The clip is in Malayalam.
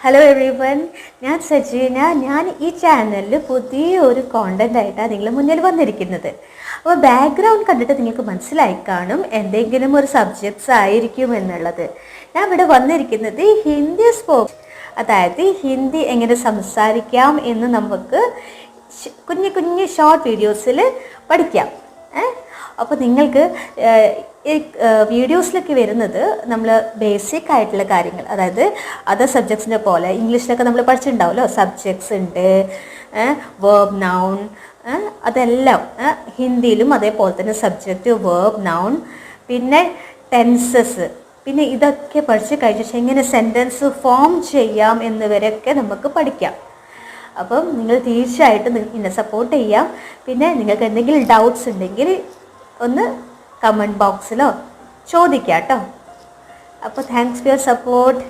ഹലോ എവ്രിവൺ, ഞാൻ സജീന. ഞാൻ ഈ ചാനലിൽ പുതിയൊരു കോണ്ടൻ്റായിട്ടാണ് നിങ്ങളുടെ മുന്നിൽ വന്നിരിക്കുന്നത്. അപ്പോൾ ബാക്ക്ഗ്രൗണ്ട് കണ്ടിട്ട് നിങ്ങൾക്ക് മനസ്സിലായി കാണും എന്തെങ്കിലും ഒരു സബ്ജക്ട്സ് ആയിരിക്കും എന്നുള്ളത്. ഞാൻ ഇവിടെ വന്നിരിക്കുന്നത് ഹിന്ദി അതായത് ഹിന്ദി എങ്ങനെ സംസാരിക്കാം എന്ന് നമുക്ക് കുഞ്ഞു കുഞ്ഞു ഷോർട്ട് വീഡിയോസിൽ പഠിക്കാം. അപ്പോൾ നിങ്ങൾക്ക് ഈ വീഡിയോസിലൊക്കെ വരുന്നത് നമ്മൾ ബേസിക് ആയിട്ടുള്ള കാര്യങ്ങൾ, അതായത് അതർ സബ്ജക്ട്സിനെ പോലെ ഇംഗ്ലീഷിലൊക്കെ നമ്മൾ പഠിച്ചിട്ടുണ്ടാവുമല്ലോ, സബ്ജക്ട്സ് ഉണ്ട്, വേർബ് നൗൺ, അതെല്ലാം ഹിന്ദിയിലും അതേപോലെ തന്നെ സബ്ജക്റ്റ്, വേർബ് നൗൺ, പിന്നെ ടെൻസസ്, പിന്നെ ഇതൊക്കെ പഠിച്ച് കഴിഞ്ഞ ശേഷം എങ്ങനെ സെൻറ്റൻസ് ഫോം ചെയ്യാം എന്നിവരൊക്കെ നമുക്ക് പഠിക്കാം. അപ്പം നിങ്ങൾ തീർച്ചയായിട്ടും എന്നെ സപ്പോർട്ട് ചെയ്യാം. പിന്നെ നിങ്ങൾക്ക് എന്തെങ്കിലും ഡൗട്ട്സ് ഉണ്ടെങ്കിൽ ഒന്ന് കമൻറ്റ് ബോക്സിലോ ചോദിക്കാം കേട്ടോ. അപ്പോൾ താങ്ക്സ് ഫോർ യുവർ സപ്പോർട്ട്.